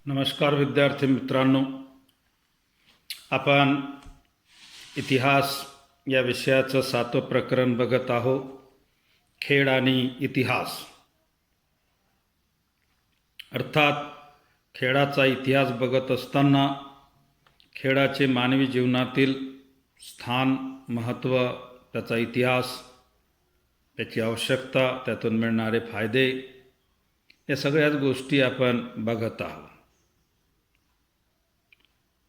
नमस्कार विद्यार्थी मित्रांनो, आपण इतिहास या विषयाचं 7वं प्रकरण बघत आहोत. खेळ आणि इतिहास, अर्थात खेळाचा इतिहास बघत असताना खेळाचे मानवी जीवनातील स्थान, महत्त्व, त्याचा इतिहास, त्याची आवश्यकता, त्यातून मिळणारे फायदे, या सगळ्याच गोष्टी आपण बघत आहोत.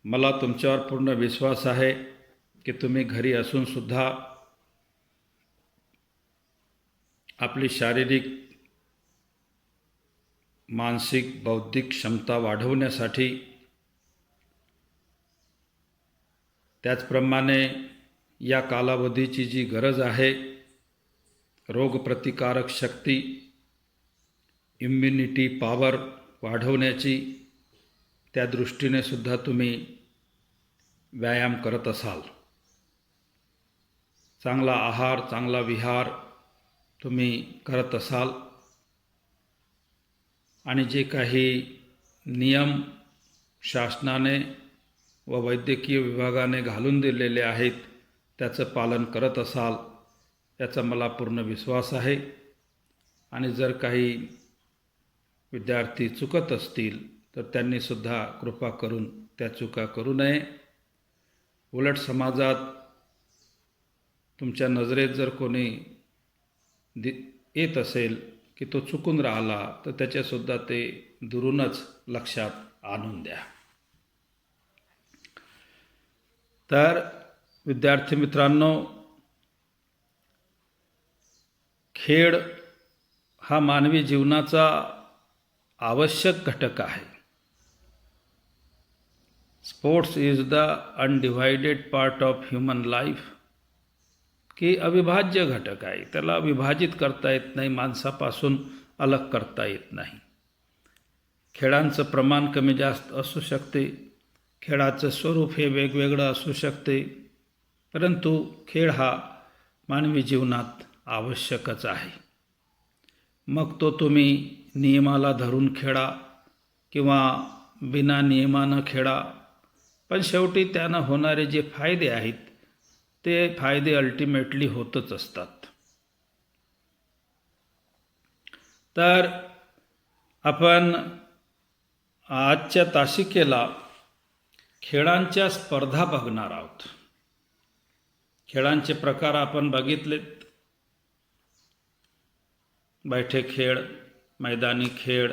मला तुमच्यावर पूर्ण विश्वास आहे की तुम्ही घरी असूनसुद्धा आपली शारीरिक, मानसिक, बौद्धिक क्षमता वाढवण्यासाठी, त्याचप्रमाणे या कालावधीची जी गरज आहे, रोगप्रतिकारक शक्ती, इम्युनिटी पॉवर वाढवण्याची, त्या दृष्टीने सुद्धा तुम्ही व्यायाम करत असाल. चांगला आहार, चांगला विहार तुम्ही करत असाल आणि जे काही नियम शासनाने व वैद्यकीय विभागाने घालून दिलेले आहेत त्याचं पालन करत असाल, याचा मला पूर्ण विश्वास आहे. आणि जर काही विद्यार्थी चुकत असतील तर त्यांनीसुद्धा कृपा करून त्या चुका करू नये. उलट समाजात तुमच्या नजरेत जर कोणी येत असेल की तो चुकून राहिला तर त्याच्यासुद्धा ते दुरूनच लक्षात आणून द्या. तर विद्यार्थी मित्रांनो, खेळ हा मानवी जीवनाचा आवश्यक घटक आहे. Sports is the undivided part of human life, की अविभाज्य घटक आहे. त्याला विभाजित करता येत नाही, माणसापासून अलग करता येत नाही. खेळांचं प्रमाण कमी जास्त असू शकते, खेळाचं स्वरूप हे वेगवेगळं असू शकते, परंतु खेळ हा मानवी जीवनात आवश्यकच आहे. मग तो तुम्ही नियमाला धरून खेळा किंवा बिना नियमानं खेळा, पण शेवटी त्यानं होणारे जे फायदे आहेत ते फायदे अल्टिमेटली होतच असतात. तर आपण आजच्या तासिकेला खेळांच्या स्पर्धा बघणार आहोत. खेळांचे प्रकार आपण बघितलेत: बैठे खेळ, मैदानी खेळ,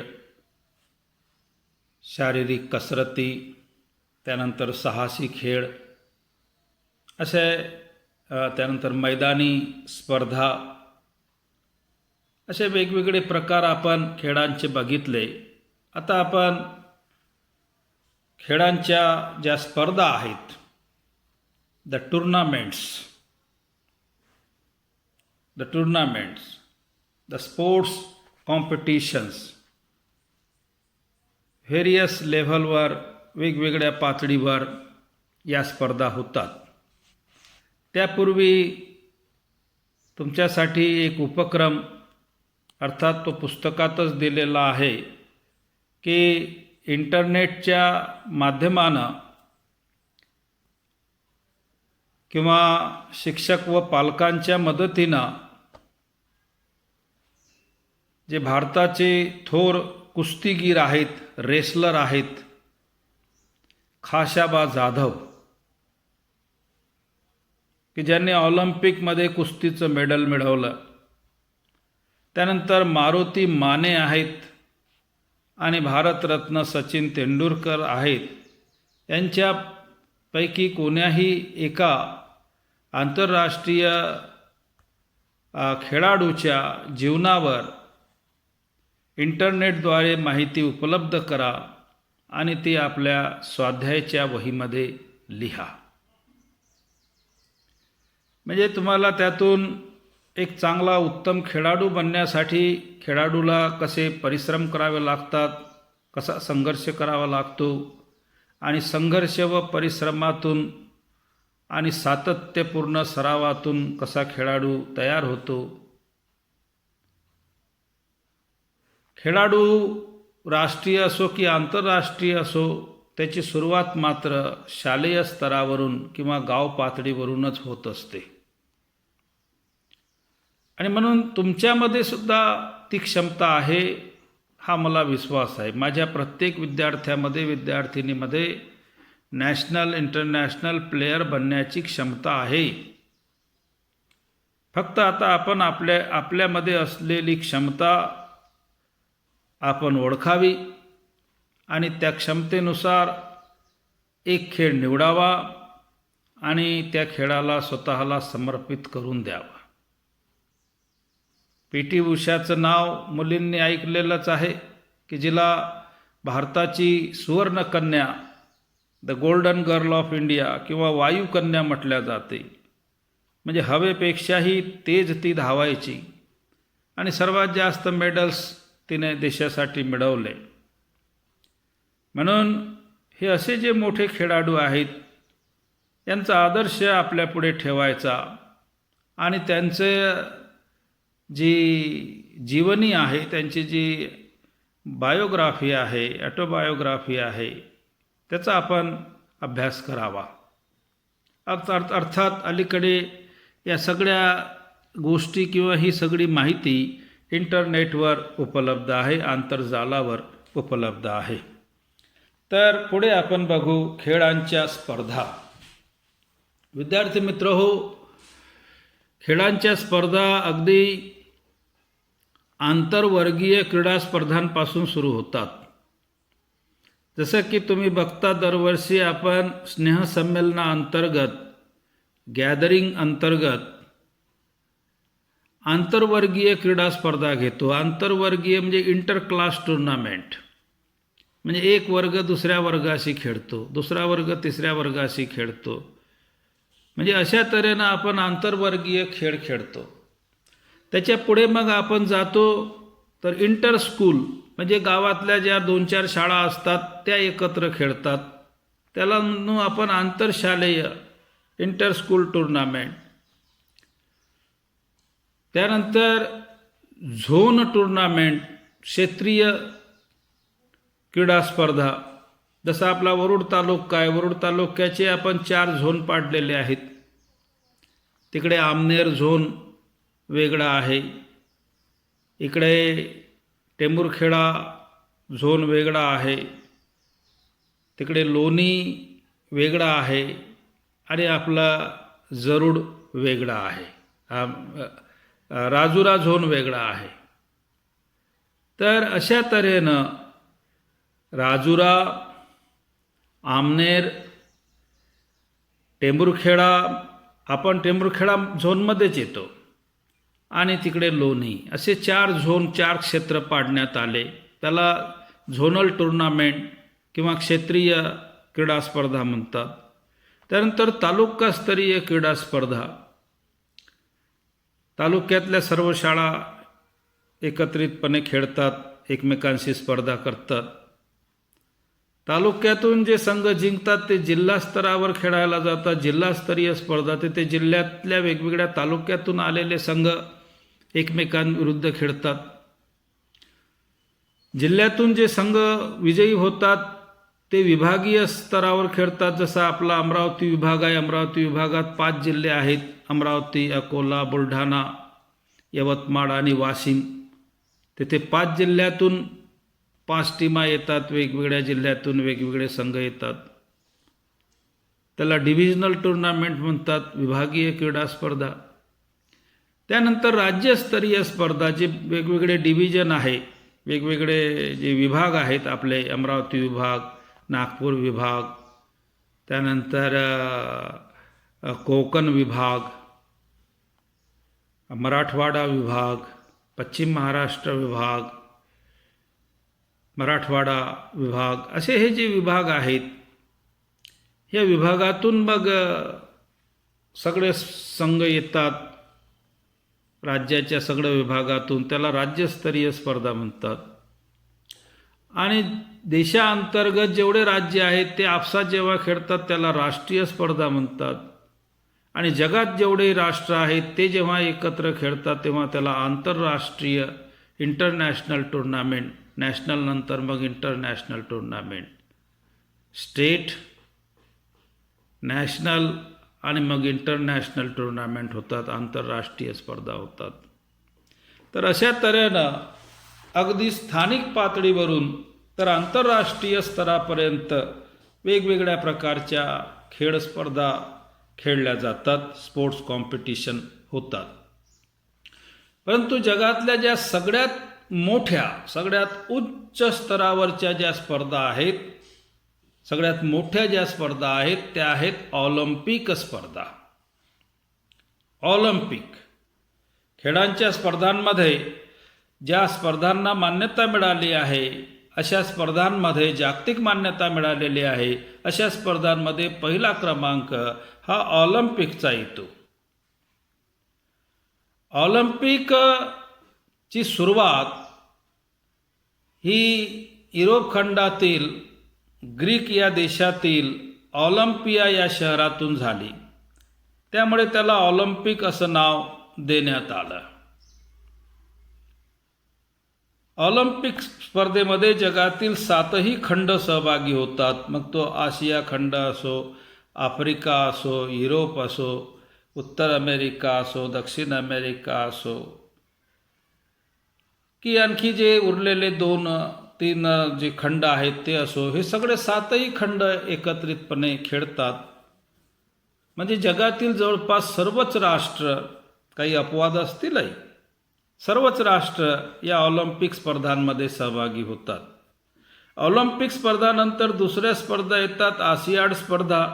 शारीरिक कसरती, त्यानंतर साहसी खेळ, असे त्यानंतर मैदानी स्पर्धा, असे वेगवेगळे प्रकार आपण खेळांचे बघितले. आता आपण खेळांच्या ज्या स्पर्धा आहेत, the tournaments, the sports competitions, various लेव्हलवर, वेगवेगळ्या पातळीवर या स्पर्धा होतात. त्यापूर्वी तुमच्यासाठी एक उपक्रम, अर्थात तो पुस्तकातच दिलेला आहे, की इंटरनेटच्या माध्यमानं किंवा शिक्षक व पालकांच्या मदतीनं जे भारताचे थोर कुस्तीगीर आहेत, रेसलर आहेत, खाशाबा जाधव, की ज्यांनी ऑलिम्पिकमध्ये कुस्तीचं मेडल मिळवलं, त्यानंतर मारुती माने आहेत आणि भारतरत्न सचिन तेंडुलकर आहेत, यांच्यापैकी कोण्याही एका आंतरराष्ट्रीय खेळाडूच्या जीवनावर इंटरनेटद्वारे माहिती उपलब्ध करा आणि ती आपल्या स्वाध्यायाच्या वहीमध्ये लिहा. म्हणजे तुम्हाला त्यातून एक चांगला उत्तम खेळाडू बनण्यासाठी खेळाडूला कसे परिश्रम करावे लागतात, कसा संघर्ष करावा लागतो, आणि संघर्ष व परिश्रमातून आणि सातत्यपूर्ण सरावातून कसा खेळाडू तयार होतो. खेळाडू राष्ट्रीय असो की आंतरराष्ट्रीय असो, त्याची सुरुवात मात्र शालेय स्तरावरून किंवा गाव पातळीवरूनच होत असते. आणि म्हणून तुमच्यामध्ये सुद्धा ती क्षमता आहे, हा मला विश्वास आहे. माझ्या प्रत्येक विद्यार्थ्यामध्ये, विद्यार्थिनीमध्ये नॅशनल इंटरनॅशनल प्लेयर बनण्याची क्षमता आहे. फक्त आता आपण आपल्यामध्ये असलेली क्षमता आपण ओळखावी आणि त्या क्षमतेनुसार एक खेळ निवडावा आणि त्या खेळाला स्वतःला समर्पित करून द्यावा. पी.टी. उषाचं नाव मुलींनी ऐकलेलंच आहे की जिला भारताची सुवर्णकन्या, the golden girl of India किंवा वायुकन्या म्हटल्या जाते. म्हणजे हवेपेक्षाही तेज ती धावायची आणि सर्वात जास्त मेडल्स तिने देशासाठी मिळवले. म्हणून हे असे जे मोठे खेळाडू आहेत यांचा आदर्श आपल्यापुढे ठेवायचा आणि त्यांचे जी जीवनी आहे, त्यांची जी बायोग्राफी आहे, ऑटोबायोग्राफी आहे, त्याचा आपण अभ्यास करावा. अर्थात अलीकडे या सगळ्या गोष्टी किंवा ही सगळी माहिती इंटरनेटवर उपलब्ध आहे, आंतरजालावर उपलब्ध आहे. तर पुढे आपण बघू खेळांच्या स्पर्धा. विद्यार्थी मित्र हो, खेळांच्या स्पर्धा अगदी आंतरवर्गीय क्रीडा स्पर्धांपासून सुरू होतात. जसं की तुम्ही बघता दरवर्षी आपण स्नेहसंमेलनाअंतर्गत, गॅदरिंग अंतर्गत आंतरवर्गीय क्रीडा स्पर्धा घेतो. आंतरवर्गीय म्हणजे इंटर क्लास टुर्नामेंट, म्हणजे एक वर्ग दुसऱ्या वर्गाशी खेळतो, दुसरा वर्ग तिसऱ्या वर्गाशी खेळतो. म्हणजे अशा तऱ्हेनं आपण आंतरवर्गीय खेळ खेळतो. त्याच्या पुढे मग आपण जातो तर इंटर स्कूल, म्हणजे गावातल्या ज्या 2-4 शाळा असतात त्या एकत्र खेळतात, त्याला म्हणू आपण आंतरशालेय इंटर स्कूल टुर्नामेंट. त्यानंतर झोन टुर्नामेंट, क्षेत्रीय क्रीडा स्पर्धा. जसा आपला वरुड तालुका आहे, वरुड तालुक्याचे आपण 4 झोन पाडलेले आहेत. तिकडे आमनेर झोन वेगळा आहे, इकडे टेंभुरखेडा झोन वेगळा आहे, तिकडे लोणी वेगळा आहे आणि आपला जरूड वेगळा आहे, राजुरा झोन वेगळा आहे. तर अशा तऱ्हेनं राजुरा, आमनेर, टेंभुरखेडा, आपण टेंभुरखेडा झोनमध्येच येतो, आणि तिकडे लोणी, असे 4 झोन, 4 क्षेत्र पाडण्यात आले. त्याला झोनल टुर्नामेंट किंवा क्षेत्रीय क्रीडा स्पर्धा म्हणतात. त्यानंतर तालुकास्तरीय क्रीडा स्पर्धा. तालुक्यातल्या सर्व शाळा एकत्रितपणे खेळतात, एकमेकांशी स्पर्धा करतात. तालुक्यातून जे संघ जिंकतात ते जिल्हा स्तरावर खेळायला जातात. जिल्हास्तरीय स्पर्धा ते जिल्ह्यातल्या वेगवेगळ्या तालुक्यातून आलेले संघ एकमेकांविरुद्ध खेळतात. जिल्ह्यातून जे संघ विजयी होतात ते विभागीय स्तरावर खेळतात. जसा आपला अमरावती विभाग आहे, अमरावती विभागात 5 जिल्हे आहेत, अमरावती, अकोला, बुलढाणा, यवतमाळ आणि वाशिम. तिथे 5 जिल्ह्यातून 5 टीमा येतात, वेगवेगळ्या जिल्ह्यातून वेगवेगळे संघ येतात. त्याला डिव्हिजनल टुर्नामेंट म्हणतात, विभागीय क्रीडा स्पर्धा. त्यानंतर राज्यस्तरीय स्पर्धा, जे वेगवेगळे डिव्हिजन आहे, वेगवेगळे जे विभाग आहेत आपले, अमरावती विभाग, नागपूर विभाग, त्यानंतर कोकण विभाग, मराठवाडा विभाग, पश्चिम महाराष्ट्र विभाग, मराठवाडा विभाग, असे हे जे विभाग आहेत, या विभागातून मग सगळे संघ येतात राज्याच्या सगळ्या विभागातून. त्याला राज्यस्तरीय स्पर्धा म्हणतात. आणि देशांतर्गत जेवढे राज्य आहेत ते आपसात जेव्हा खेळतात त्याला राष्ट्रीय स्पर्धा म्हणतात. आणि जगात जेवढे राष्ट्र आहेत ते जेव्हा एकत्र खेळतात तेव्हा त्याला आंतरराष्ट्रीय इंटरनॅशनल टुर्नामेंट नॅशनल नंतर मग इंटरनॅशनल टुर्नामेंट, स्टेट, नॅशनल आणि मग इंटरनॅशनल टुर्नामेंट होतात, आंतरराष्ट्रीय स्पर्धा होतात. तर अशा तऱ्हेनं अगदी स्थानिक पातळीवरून तर आंतरराष्ट्रीय स्तरापर्यंत वेगवेगळ्या प्रकारच्या खेळ स्पर्धा खेळल्या जातात, स्पोर्ट्स कॉम्पिटिशन होतात. परंतु जगातल्या ज्या सगळ्यात मोठ्या, सगळ्यात उच्च स्तरावरच्या ज्या स्पर्धा आहेत, सगळ्यात मोठ्या ज्या स्पर्धा आहेत त्या आहेत ऑलिम्पिक स्पर्धा. ऑलिम्पिक खेळांच्या स्पर्धांमध्ये ज्या स्पर्धांना मान्यता मिळाली आहे, अशा स्पर्धांमध्ये जागतिक मान्यता मिळालेली आहे, अशा स्पर्धांमध्ये पहिला क्रमांक हा ऑलिम्पिकचा येतो. ऑलिम्पिकची सुरुवात ही युरोप खंडातील ग्रीक या देशातील ऑलिम्पिया या शहरातून झाली. त्यामुळे त्याला ऑलिम्पिक असं नाव देण्यात आलं. ऑलिम्पिक स्पर्धेमध्ये जगातील 7ही खंड सहभागी होतात. मग तो आशिया खंड असो, आफ्रिका असो, युरोप असो, उत्तर अमेरिका असो, दक्षिण अमेरिका असो, की आणखी जे उरलेले 2-3 जे खंड आहेत ते असो, हे सगळे 7ही खंड एकत्रितपणे खेळतात. म्हणजे जगातील जवळपास सर्वच राष्ट्र, काही अपवाद असतीलही, सर्वच राष्ट्र या ऑलिम्पिक स्पर्धांमध्ये सहभागी होतात. ऑलिम्पिक स्पर्धानंतर दुसऱ्या स्पर्धा येतात आशियाड स्पर्धा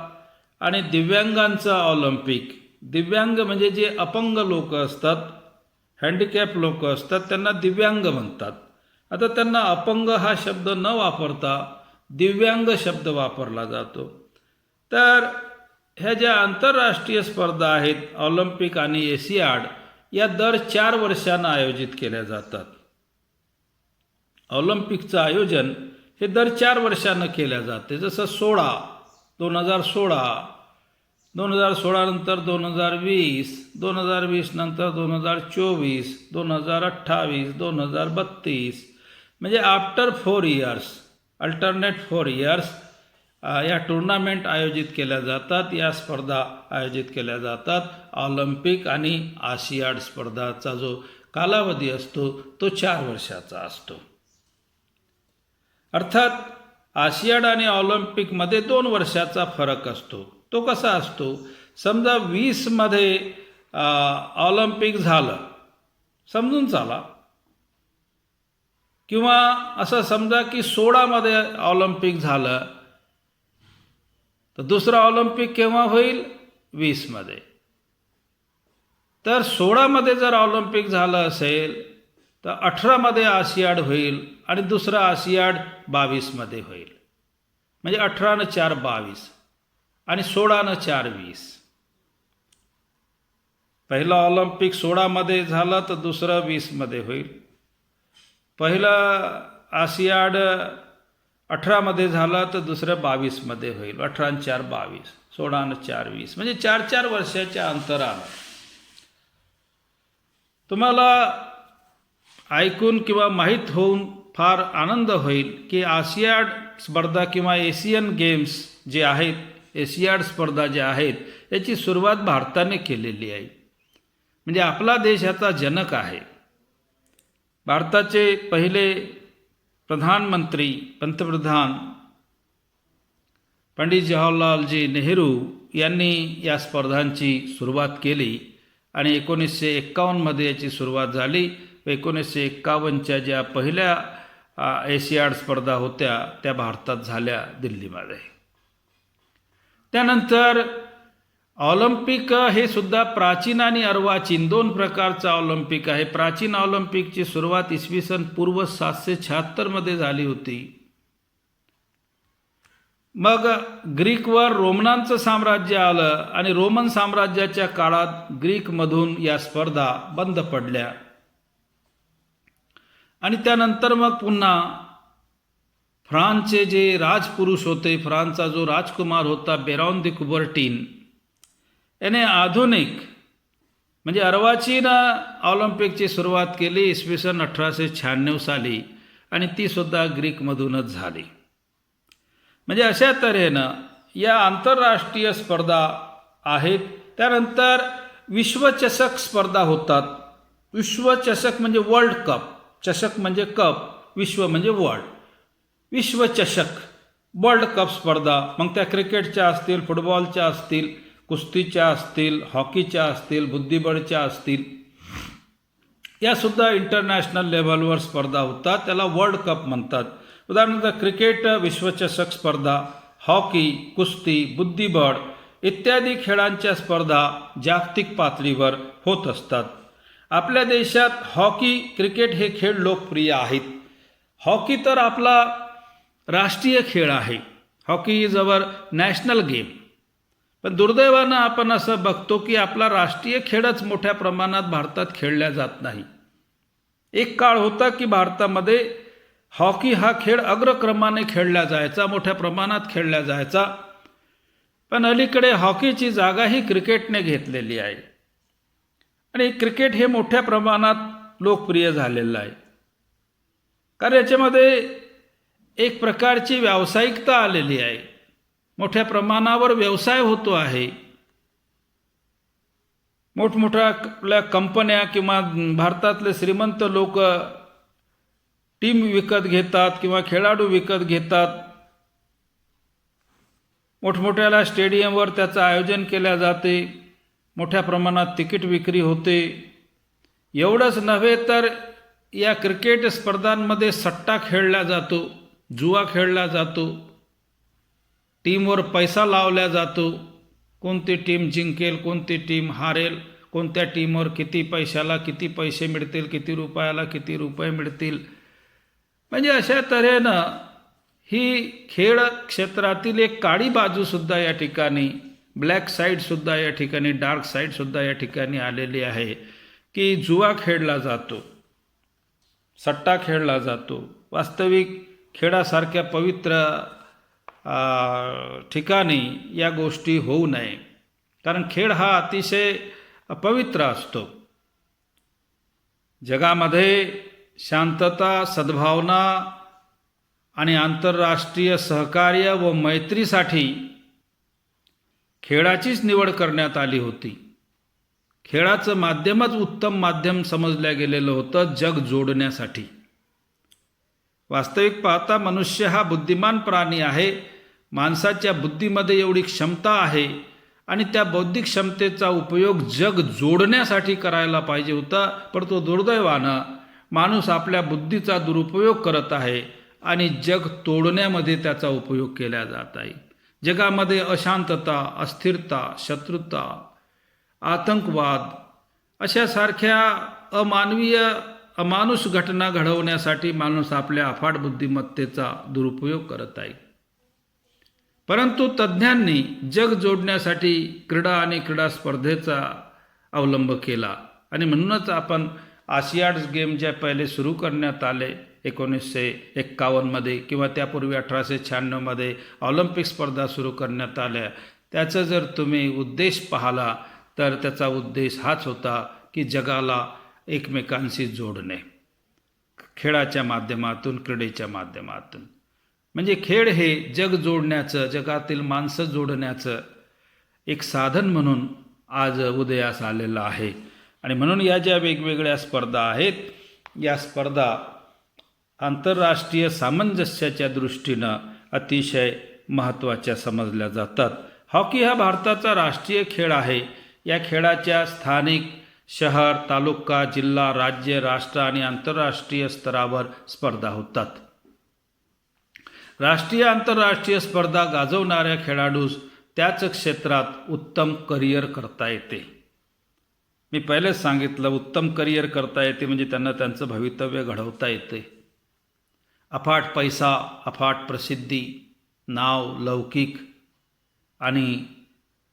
आणि दिव्यांगांचा ऑलिम्पिक. दिव्यांग म्हणजे जे अपंग लोक असतात, हँडिकॅप लोक असतात, त्यांना दिव्यांग म्हणतात. आता त्यांना अपंग हा शब्द न वापरता दिव्यांग शब्द वापरला जातो. तर ह्या ज्या आंतरराष्ट्रीय स्पर्धा आहेत ऑलिम्पिक आणि एशियाड, या दर 4 वर्षांना आयोजित केल्या जातात. ऑलिम्पिकचं आयोजन हे दर 4 वर्षांना केल्या जाते. जसं 2016, 2016 नंतर 2020, 2020 नंतर 2024, 2028, 2032, म्हणजे आफ्टर 4 इयर्स, अल्टरनेट 4 इयर्स या टुर्नामेंट आयोजित केल्या जातात, या स्पर्धा आयोजित केल्या जातात. ऑलिम्पिक आणि आशियाड स्पर्धाचा जो कालावधी असतो तो 4 वर्षाचा असतो. अर्थात आशियाड आणि ऑलिम्पिकमध्ये 2 वर्षाचा फरक असतो. तो कसा असतो? समजा 20मध्ये ऑलिम्पिक झालं, समजून चाला, किंवा असं समजा की 16मध्ये ऑलिम्पिक झालं, तर दुसरं ऑलिम्पिक केव्हा होईल? 20मध्ये. तर 16मध्ये जर ऑलिम्पिक झालं असेल तर 18मध्ये आशियाड होईल आणि दुसरं आशियाड 22मध्ये होईल. म्हणजे 18 न 4 22 आणि 16 न 4 20. पहिलं ऑलिम्पिक 16मध्ये झालं तर दुसरं 20मध्ये होईल. पहिलं आशियाड 18मध्ये झालं तर दुसरं 22मध्ये होईल. 18 न 4 22, 16 न 4 20, म्हणजे 4-4 वर्षाच्या अंतरानं. तुम्हाला ऐकून किंवा माहीत होऊन फार आनंद होईल की आशियाड स्पर्धा किंवा एशियन गेम्स जे आहेत, एशियाड स्पर्धा ज्या आहेत, याची सुरुवात भारताने केलेली आहे. म्हणजे आपला देश याचा जनक आहे. भारताचे पहिले प्रधानमंत्री, पंतप्रधान पंडित जवाहरलालजी नेहरू यांनी या स्पर्धांची सुरुवात केली आणि 1951मध्ये याची सुरुवात झाली. 1951च्या ज्या पहिल्या एशियाड स्पर्धा होत्या त्या भारतात झाल्या, दिल्लीमध्ये. त्यानंतर ऑलिम्पिक हे सुद्धा प्राचीन आणि अर्वाचीन 2 प्रकारचा ऑलिम्पिक आहे. प्राचीन ऑलिम्पिकची सुरुवात इसवी पूर्व 776मध्ये झाली होती. मग ग्रीकवर रोमनांचं साम्राज्य आलं आणि रोमन साम्राज्याच्या काळात ग्रीकमधून या स्पर्धा बंद पडल्या आणि त्यानंतर मग पुन्हा फ्रान्सचे जे राजपुरुष होते, फ्रान्सचा जो राजकुमार होता बेरॉन दी कुबर्टीन, याने आधुनिक म्हणजे अर्वाचीन ऑलिम्पिकची सुरुवात केली इसवी सन 1896 साली आणि ती सुद्धा ग्रीकमधूनच झाली. म्हणजे अशा तऱ्हेनं या आंतरराष्ट्रीय स्पर्धा आहेत. त्यानंतर विश्वचषक स्पर्धा होतात. विश्वचषक म्हणजे वर्ल्ड कप, चषक म्हणजे कप, विश्व म्हणजे वर्ल्ड. विश्वचषक वर्ल्ड कप स्पर्धा, मग त्या क्रिकेटच्या असतील, फुटबॉलच्या असतील, कुस्तीच्या असतील, हॉकीच्या असतील, बुद्धिबळच्या असतील, यासुद्धा इंटरनॅशनल लेव्हलवर स्पर्धा होतात. त्याला वर्ल्ड कप म्हणतात. उदाहरणार्थ क्रिकेट विश्वचषक स्पर्धा, हॉकी, कुस्ती, बुद्धिबळ इत्यादी खेळांच्या स्पर्धा जागतिक पातळीवर होत असतात. आपल्या देशात हॉकी, क्रिकेट हे खेळ लोकप्रिय आहेत. हॉकी तर आपला राष्ट्रीय खेळ आहे. Hockey is our national game. पण दुर्दैवानं आपण असं बघतो की आपला राष्ट्रीय खेळच मोठ्या प्रमाणात भारतात खेळला जात नाही. एक काळ होता की भारतामध्ये हॉकी हा खेळ अग्रक्रमाने खेळला जायचा, मोठ्या प्रमाणात खेळला जायचा. पण अलीकडे हॉकीची जागाही क्रिकेटने घेतलेली आहे आणि क्रिकेट हे मोठ्या प्रमाणात लोकप्रिय झालेलं आहे. कारण याच्यामध्ये एक प्रकारची व्यावसायिकता आलेली आहे. मोठ्या प्रमाणावर व्यवसाय होतो आहे. मोठमोठ्या कंपन्या किंवा भारतातले श्रीमंत लोक टीम विकत घेतात किंवा खेळाडू विकत घेतात. मोठमोठ्याला स्टेडियमवर त्याचं आयोजन केले जाते. मोठ्या प्रमाणात तिकीट विक्री होते. एवढंच नव्हे तर या क्रिकेट स्पर्धांमध्ये सट्टा खेळला जातो, जुवा खेळला जातो, टीमवर पैसा लावला जातो. कोणती टीम जिंकेल, कोणती टीम हारेल, कोणत्या टीमवर किती पैशाला किती पैसे मिळतील, किती रुपयाला किती रुपये मिळतील. म्हणजे अशा तऱ्हेनं ही खेळ क्षेत्रातील एक काळी बाजूसुद्धा या ठिकाणी, ब्लॅक साईडसुद्धा या ठिकाणी, डार्क साईडसुद्धा या ठिकाणी आलेली आहे की जुवा खेळला जातो, सट्टा खेळला जातो. वास्तविक खेळासारख्या पवित्र ठिकाणी या गोष्टी होऊ नये. कारण खेळ हा अतिशय पवित्र असतो. जगामध्ये शांतता, सद्भावना आणि आंतरराष्ट्रीय सहकार्य व मैत्रीसाठी खेळाचीच निवड करण्यात आली होती. खेळाचं माध्यमच उत्तम माध्यम समजलं गेलेलं होतं जग जोडण्यासाठी. वास्तविक पाहता मनुष्य हा बुद्धिमान प्राणी आहे. माणसाच्या बुद्धीमध्ये एवढी क्षमता आहे आणि त्या बौद्धिक क्षमतेचा उपयोग जग जोडण्यासाठी करायला पाहिजे होता. पण तो दुर्दैवानं माणूस आपल्या बुद्धीचा दुरुपयोग करत आहे आणि जग तोडण्यामध्ये त्याचा उपयोग केला जात आहे. जगामध्ये अशांतता, अस्थिरता, शत्रुता, आतंकवाद अशासारख्या अमानुष घटना घडवण्यासाठी माणूस आपल्या अफाट बुद्धिमत्तेचा दुरुपयोग करत आहे. परंतु तज्ज्ञांनी जग जोडण्यासाठी क्रीडा आणि क्रीडा स्पर्धेचा अवलंब केला आणि म्हणूनच आपण आशियाड्स गेम ज्या पहिले सुरू करण्यात आले 1951 किंवा त्यापूर्वी 1896 ऑलिम्पिक स्पर्धा सुरू करण्यात आल्या. त्याचा जर तुम्ही उद्देश पाहिला तर त्याचा उद्देश हाच होता की जगाला एकमेकांशी जोडणे, खेळाच्या माध्यमातून, क्रीडेच्या माध्यमातून. म्हणजे खेळ हे जग जोडण्याचं, जगातील माणसं जोडण्याचं एक साधन म्हणून आज उदयास आलेलं आहे. आणि म्हणून या ज्या वेगवेगळ्या स्पर्धा आहेत, या स्पर्धा आंतरराष्ट्रीय सामंजस्याच्या दृष्टीनं अतिशय महत्त्वाच्या समजल्या जातात. हॉकी हा भारताचा राष्ट्रीय खेळ आहे. या खेळाच्या स्थानिक, शहर, तालुका, जिल्हा, राज्य, राष्ट्र आणि आंतरराष्ट्रीय स्तरावर स्पर्धा होतात. राष्ट्रीय आंतरराष्ट्रीय स्पर्धा गाजवणाऱ्या खेळाडूस त्याच क्षेत्रात उत्तम करिअर करता येते. मी पहिलेच सांगितलं, उत्तम करिअर करता येते म्हणजे त्यांना त्यांचं भवितव्य घडवता येते. अफाट पैसा, अफाट प्रसिद्धी, नाव, लौकिक आणि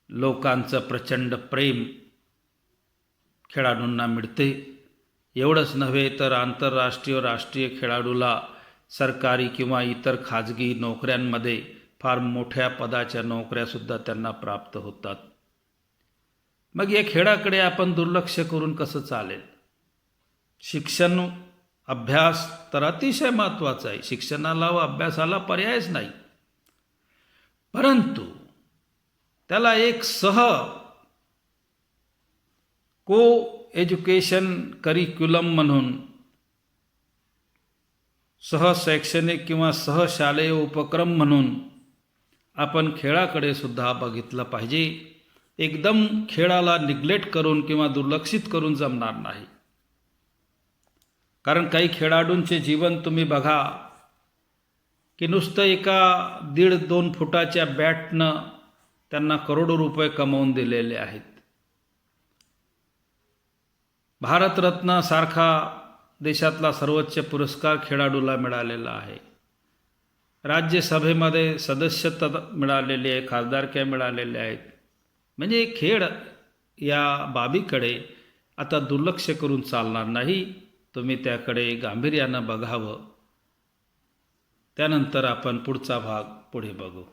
लोकांचं प्रचंड प्रेम खेळाडूंना मिळते. एवढंच नव्हे तर आंतरराष्ट्रीय राष्ट्रीय खेळाडूला सरकारी किंवा इतर खाजगी नोकऱ्यांमध्ये फार मोठ्या पदाच्या नोकऱ्यासुद्धा त्यांना प्राप्त होतात. मग या खेळाकडे आपण दुर्लक्ष करून कसं चालेल? शिक्षण अभ्यास तर अतिशय महत्त्वाचा आहे, शिक्षणाला व अभ्यासाला पर्यायच नाही, परंतु त्याला एक को एज्युकेशन करिक्युलम म्हणून शैक्षणिक किंवा शालेय उपक्रम म्हणून आपण खेळाकडे सुद्धा बघितलं पाहिजे. एकदम खेळाला निग्लेक्ट करून किंवा दुर्लक्षित करून जमणार नाही. कारण काही खेळाडूंचे जीवन तुम्ही बघा की नुसतं एका 1.5-2 फुटाच्या बॅटनं त्यांना करोडो रुपये कमवून दिलेले आहेत. भारतरत्न सारखा देशातला सर्वोच्च पुरस्कार खेळाडूला मिळालेला आहे. राज्यसभेमध्ये सदस्यता मिळालेली आहे, खासदारक्या मिळालेल्या आहेत. म्हणजे खेळ या बाबीकडे आता दुर्लक्ष करून चालणार नाही. तुम्ही त्याकडे गांभीर्यानं बघावं. त्यानंतर आपण पुढचा भाग पुढे बघू.